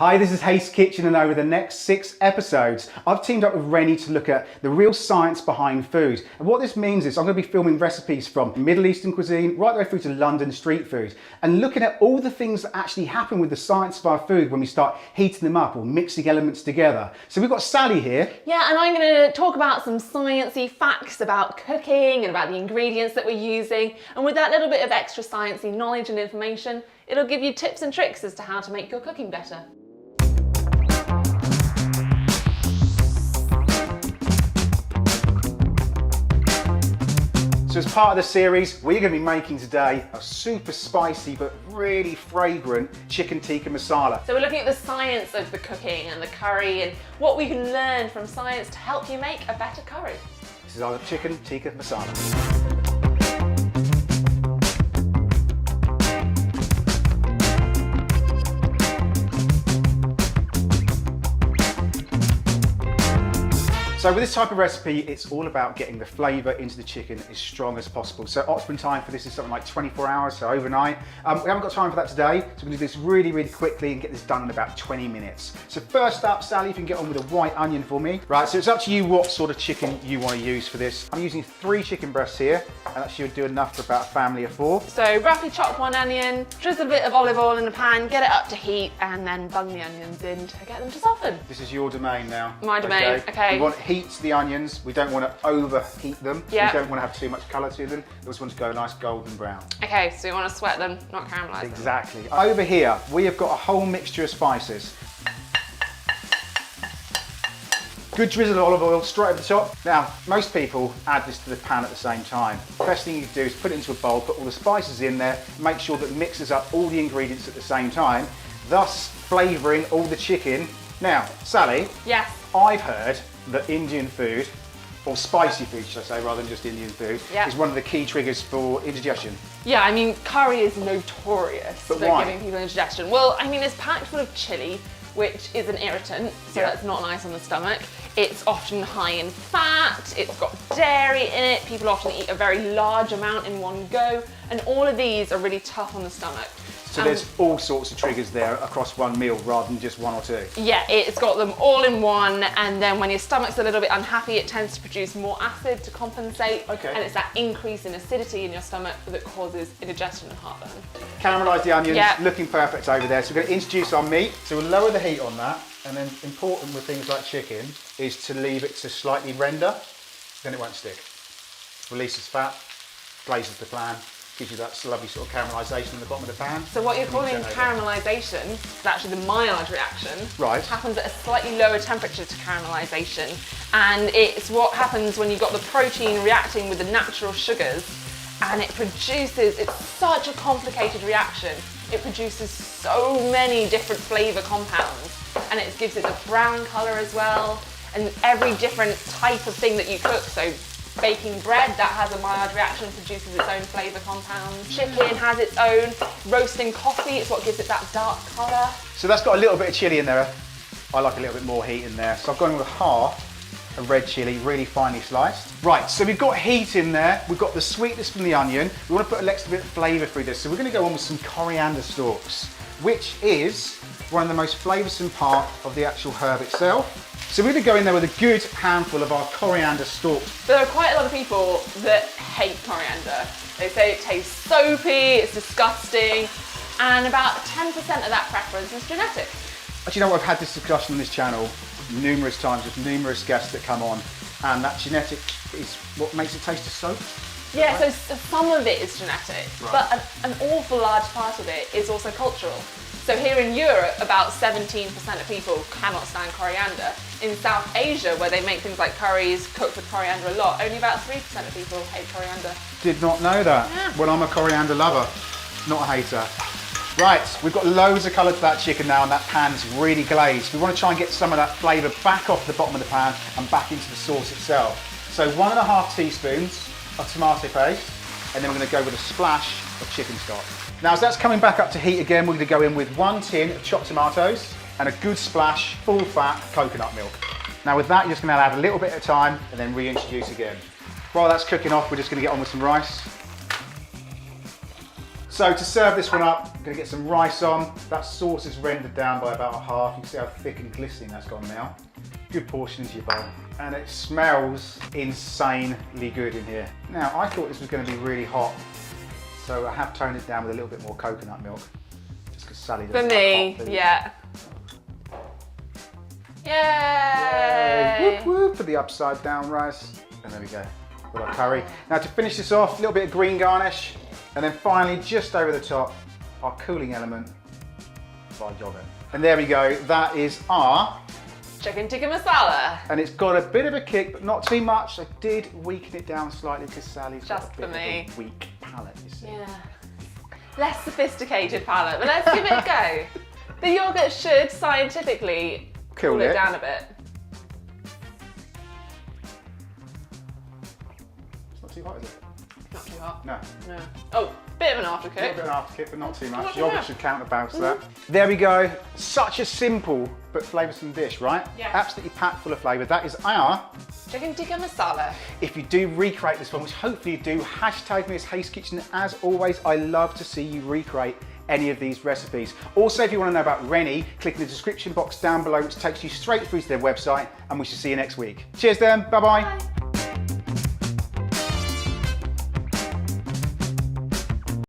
Hi, this is Haste Kitchen, and over the next 6 episodes, I've teamed up with Rennie to look at the real science behind food. And what this means is I'm going to be filming recipes from Middle Eastern cuisine right the way through to London street food, and looking at all the things that actually happen with the science of our food when we start heating them up or mixing elements together. So we've got Sally here. Yeah, and I'm going to talk about some sciencey facts about cooking and about the ingredients that we're using. And with that little bit of extra sciencey knowledge and information, it'll give you tips and tricks as to how to make your cooking better. So as part of the series, we're going to be making today a super spicy but really fragrant chicken tikka masala. So we're looking at the science of the cooking and the curry and what we can learn from science to help you make a better curry. This is our chicken tikka masala. So with this type of recipe, it's all about getting the flavour into the chicken as strong as possible. So optimum time for this is something like 24 hours, so overnight. We haven't got time for that today, so we're going to do this really, really quickly and get this done in about 20 minutes. So first up, Sally, if you can get on with a white onion for me. Right, so it's up to you what sort of chicken you want to use for this. I'm using 3 chicken breasts here, and that should do enough for about a family of 4. So roughly chop 1 onion, drizzle a bit of olive oil in the pan, get it up to heat, and then bung the onions in to get them to soften. This is your domain now. My domain, okay. We want heat to the onions. We don't want to overheat them. Yep. We don't want to have too much colour to them. We just want to go nice golden brown. Okay, so you want to sweat them, not caramelise them. Exactly. Over here, we have got a whole mixture of spices. Good drizzle of olive oil straight over the top. Now, most people add this to the pan at the same time. The best thing you do is put it into a bowl, put all the spices in there, make sure that it mixes up all the ingredients at the same time, thus flavouring all the chicken. Now, Sally. Yes. I've heard that Indian food, or spicy food should I say, rather than just Indian food, is one of the key triggers for indigestion. Yeah, I mean, curry is notorious for why? giving people indigestion. Well, I mean, it's packed full of chili, which is an irritant, so that's not nice on the stomach. It's often high in fat, it's got dairy in it, people often eat a very large amount in one go, and all of these are really tough on the stomach. So there's all sorts of triggers there across one meal rather than just 1 or 2. Yeah, it's got them all in one, and then when your stomach's a little bit unhappy, it tends to produce more acid to compensate. Okay. And it's that increase in acidity in your stomach that causes indigestion and heartburn. Caramelise the onions, looking perfect over there. So we're going to introduce our meat. So we'll lower the heat on that, and then important with things like chicken is to leave it to slightly render, then it won't stick. Releases fat, glazes the pan, gives you that lovely sort of caramelisation in the bottom of the pan. So what you're calling caramelisation is actually the Maillard reaction. Right. It happens at a slightly lower temperature to caramelisation, and it's what happens when you've got the protein reacting with the natural sugars, and it produces, it's such a complicated reaction, it produces so many different flavour compounds, and it gives it the brown colour as well, and every different type of thing that you cook, so baking bread, that has a Maillard reaction, produces its own flavour compounds. Chicken has its own. Roasting coffee, it's what gives it that dark colour. So that's got a little bit of chilli in there. I like a little bit more heat in there. So I've gone with half a red chilli, really finely sliced. Right, so we've got heat in there. We've got the sweetness from the onion. We want to put a little bit of flavour through this. So we're going to go on with some coriander stalks, which is one of the most flavoursome part of the actual herb itself. So we're going to go in there with a good handful of our coriander stalks. There are quite a lot of people that hate coriander. They say it tastes soapy, it's disgusting, and about 10% of that preference is genetic. Actually, you know what, I've had this discussion on this channel numerous times with numerous guests that come on, and that genetic is what makes it taste of soap. Yeah, right? So some of it is genetic, but an awful large part of it is also cultural. So here in Europe, about 17% of people cannot stand coriander. In South Asia, where they make things like curries cooked with coriander a lot, only about 3% of people hate coriander. Did not know that. Yeah. Well, I'm a coriander lover, not a hater. Right, we've got loads of colour to that chicken now, and that pan's really glazed. We want to try and get some of that flavour back off the bottom of the pan and back into the sauce itself. So 1.5 teaspoons of tomato paste, and then we're going to go with a splash of chicken stock. Now, as that's coming back up to heat again, we're going to go in with 1 tin of chopped tomatoes and a good splash, full fat coconut milk. Now with that, you're just going to add a little bit at a time and then reintroduce again. While that's cooking off, we're just going to get on with some rice. So to serve this one up, I'm going to get some rice on. That sauce is rendered down by about half. You can see how thick and glistening that's gone now. Good portion into your bowl. And it smells insanely good in here. Now, I thought this was going to be really hot, so I have toned it down with a little bit more coconut milk. Just because Sally doesn't For me, like hot food. yeah. Yay! Whoop whoop for the upside down rice. And there we go, with our curry. Now to finish this off, a little bit of green garnish. And then finally, just over the top, our cooling element, our yogurt. And there we go, that is our Chicken tikka masala. and it's got a bit of a kick, but not too much. I did weaken it down slightly because Sally's Just got a for bit me. of a weak palate, you see. Yeah. Less sophisticated palate, but let's give it a go. The yogurt should scientifically cool it down a bit. It's not too hot, is it? Not too hot. No. No. Oh, bit of an A aftercook. little bit of an afterkick, but not too much. Not too Yogurt bad. should counterbalance that. There we go. Such a simple but flavoursome dish, right? Yeah. Absolutely packed full of flavour. That is our. Chicken tikka masala. If you do recreate this one, which hopefully you do, hashtag me as Haste Kitchen. As always, I love to see you recreate any of these recipes. Also, if you want to know about Rennie, click in the description box down below, which takes you straight through to their website, and we shall see you next week. Cheers then, bye-bye. Bye.